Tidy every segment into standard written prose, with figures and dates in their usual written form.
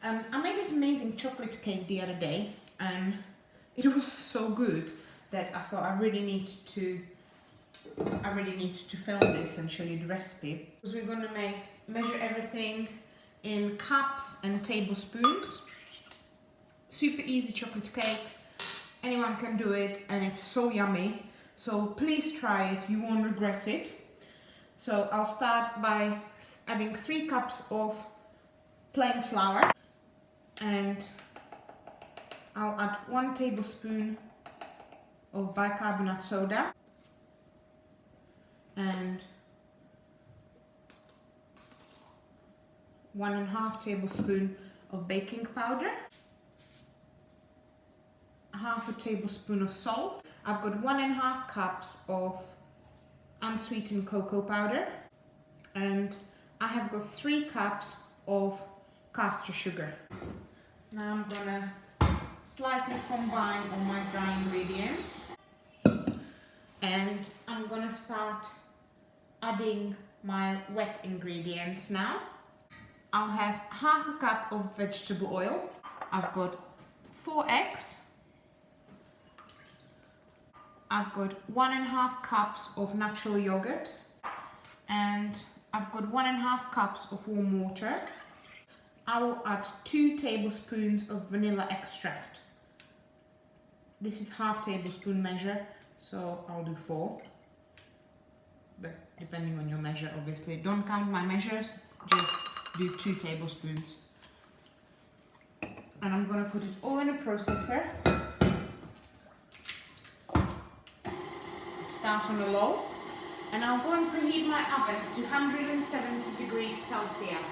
I made this amazing chocolate cake the other day, and it was so good that I thought I really need to film this and show you the recipe. Because we're gonna measure everything in cups and tablespoons. Super easy chocolate cake. Anyone can do it, and it's so yummy. So please try it, you won't regret it. So I'll start by adding 3 cups of plain flour, and I'll add 1 tablespoon of bicarbonate soda and 1.5 tablespoon of baking powder, 1/2 tablespoon of salt. I've got 1.5 cups of unsweetened cocoa powder, and I have got 3 cups of caster sugar. Now I'm gonna slightly combine all my dry ingredients, and I'm gonna start adding my wet ingredients now. I'll have 1/2 cup of vegetable oil. I've got 4 eggs. I've got 1.5 cups of natural yogurt, and I've got 1.5 cups of warm water. I will add 2 tablespoons of vanilla extract. This is 1/2 tablespoon measure, so I'll do 4. But depending on your measure, obviously. Don't count my measures, just do 2 tablespoons. And I'm gonna put it all in a processor. Start on a low, and I'll go and preheat my oven to 170 degrees Celsius.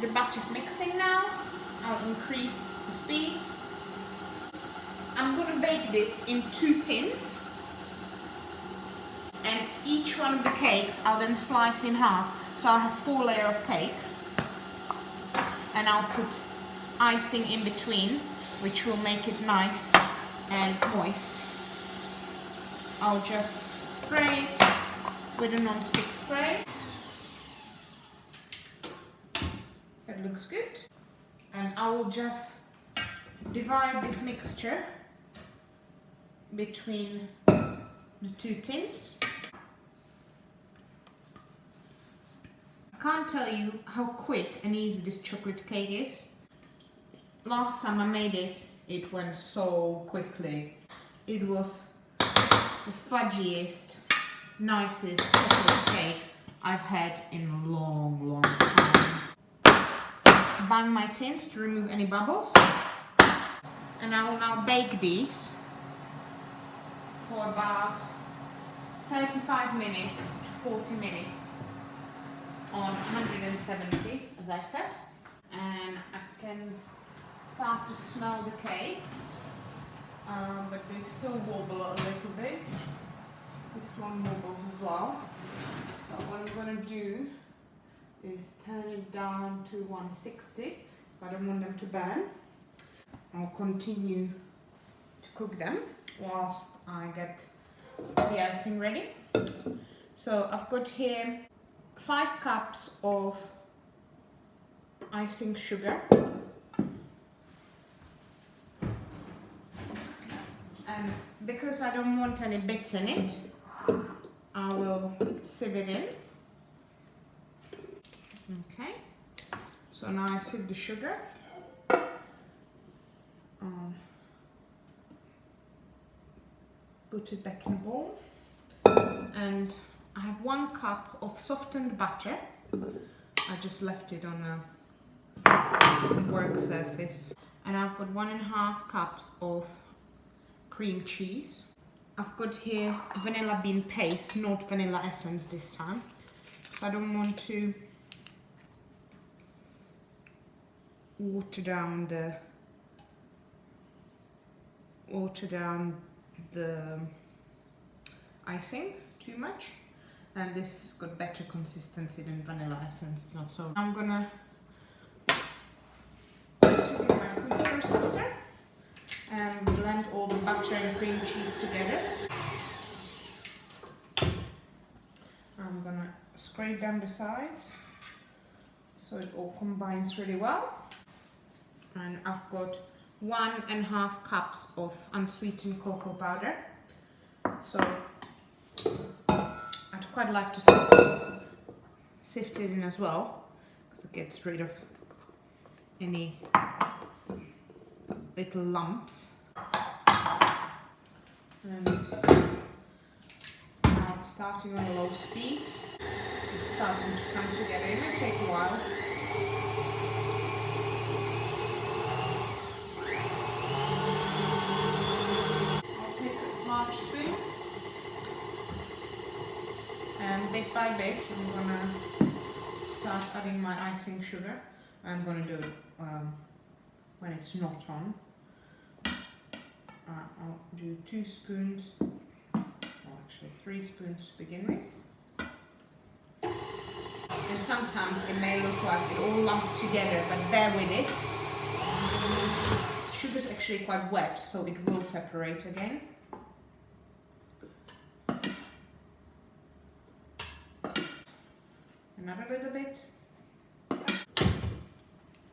The batter's mixing now. I'll increase the speed. I'm going to bake this in 2 tins, and each one of the cakes I'll then slice in half, so I'll have 4 layers of cake, and I'll put icing in between, which will make it nice and moist. I'll just spray it with a non-stick spray. That looks good. And I will just divide this mixture between the 2 tins. I can't tell you how quick and easy this chocolate cake is. Last time I made it, it went so quickly. It was the fudgiest, nicest chocolate cake I've had in a long time. Bang my tins to remove any bubbles, and I will now bake these for about 35 minutes to 40 minutes on 170, as I said. And I can start to smell the cakes. But they still wobble a little bit. This one wobbles as well. So what I'm going to do is turn it down to 160, so I don't want them to burn. I'll continue to cook them whilst I get the icing ready. So I've got here 5 cups of icing sugar. And because I don't want any bits in it, I will sieve it in. Okay, so now I sieve the sugar. Put it back in the bowl. And I have 1 cup of softened butter. I just left it on a work surface. And I've got 1.5 cups of cream cheese. I've got here vanilla bean paste, not vanilla essence this time. So I don't want to water down the icing too much. And this has got better consistency than vanilla essence. It's not so. I'm gonna put it in my food processor and blend all the butter and cream cheese together. I'm gonna scrape down the sides so it all combines really well. And I've got 1.5 cups of unsweetened cocoa powder. So I'd quite like to sift it in as well, because it gets rid of any little lumps. And now starting on a low speed, it's starting to come together. It might take a while. I'll take a large spoon, and bit by bit I'm gonna start adding my icing sugar. I'm gonna do it when it's not on. I'll do 2 spoons, well actually 3 spoons to begin with. And sometimes it may look like it all lumped together, but bear with it. Sugar's actually quite wet, so it will separate again. Another little bit.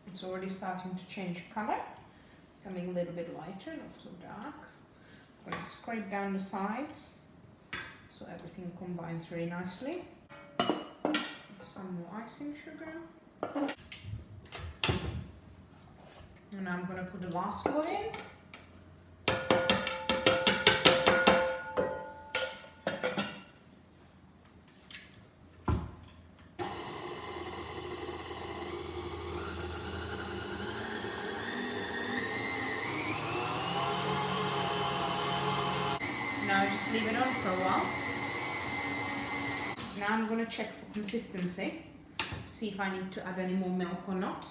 It's already starting to change colour, becoming a little bit lighter, not so dark. I'm going to scrape down the sides so everything combines very nicely. Some more icing sugar. And now I'm going to put the last one in. Now just leave it on for a while. Now I'm going to check for consistency, see if I need to add any more milk or not.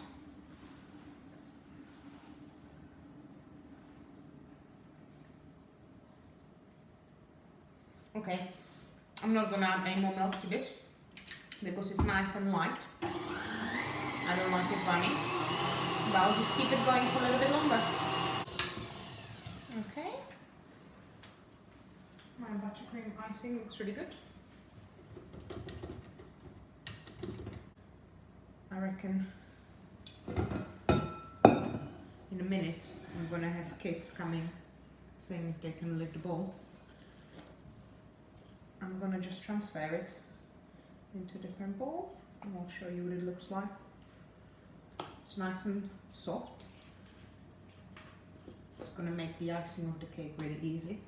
Okay, I'm not going to add any more milk to this because it's nice and light. I don't like it runny, but I'll just keep it going for a little bit longer. Okay, my buttercream icing looks really good. I reckon in a minute I'm going to have kids coming saying if they can lick the bowl. I'm going to just transfer it into a different bowl and I'll show you what it looks like. It's nice and soft. It's going to make the icing of the cake really easy.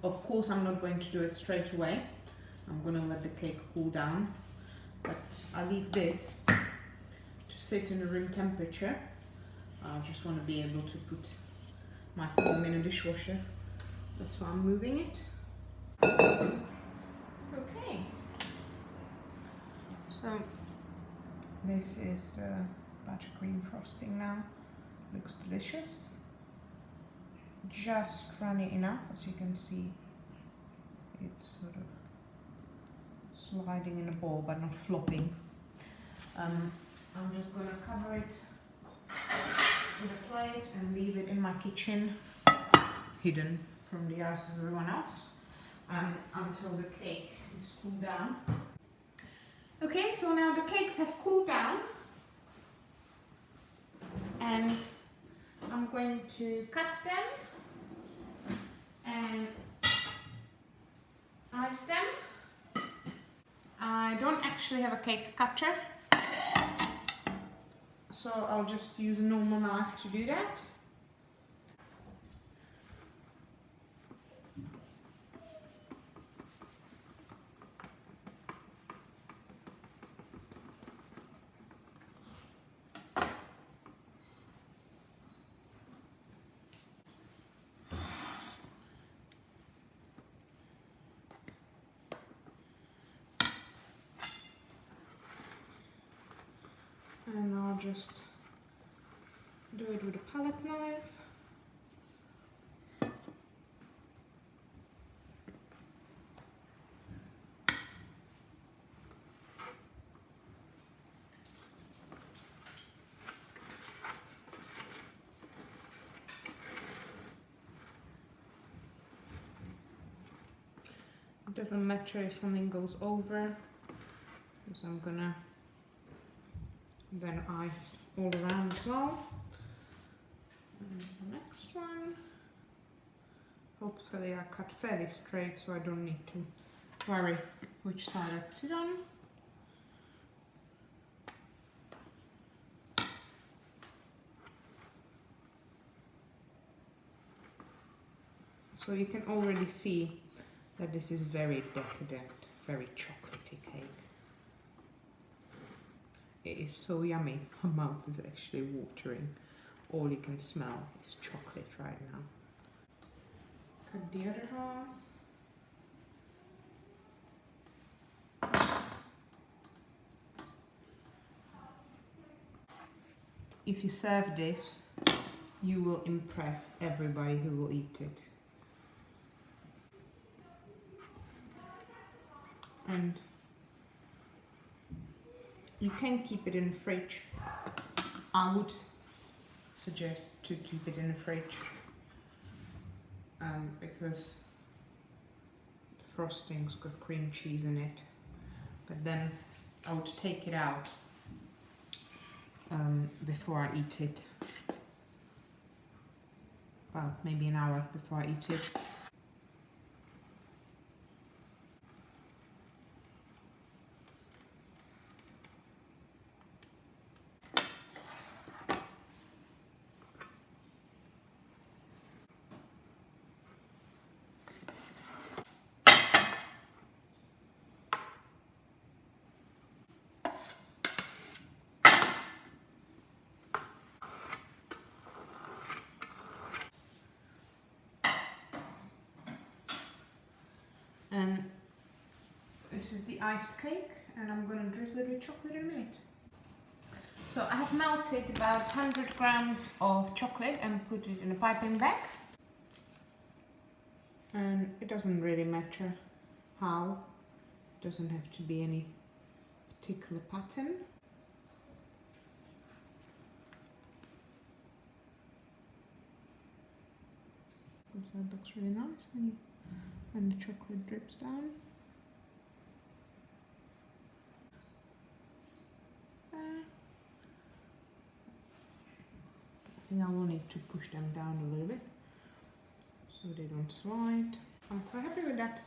Of course I'm not going to do it straight away. I'm going to let the cake cool down, but I leave this to sit in room temperature. I just want to be able to put my foam in a dishwasher. That's why I'm moving it. Okay. So this is the buttercream frosting now. Looks delicious. Just runny enough, as you can see. It's sort of sliding in a ball but not flopping. I'm just going to cover it with a plate and leave it in my kitchen, hidden from the eyes of everyone else, until the cake is cooled down. Okay, so now the cakes have cooled down, and I'm going to cut them and ice them. I don't actually have a cake cutter, so I'll just use a normal knife to do that. And I'll just do it with a palette knife. It doesn't matter if something goes over because I'm gonna then ice all around as well. And the next one, hopefully I cut fairly straight so I don't need to worry which side I put it on. So you can already see that this is very decadent, very chocolatey cake. It is so yummy, my mouth is actually watering. All you can smell is chocolate right now. Cut the other half. If you serve this, you will impress everybody who will eat it. And you can keep it in the fridge. I would suggest to keep it in the fridge because the frosting's got cream cheese in it. But then I would take it out before I eat it. Well, maybe an hour before I eat it. And this is the iced cake, and I'm going to drizzle it with chocolate in a minute. So I have melted about 100 grams of chocolate and put it in a piping bag. And it doesn't really matter how, it doesn't have to be any particular pattern. That looks really nice when the chocolate drips down. I think I will need to push them down a little bit so they don't slide. I'm quite happy with that.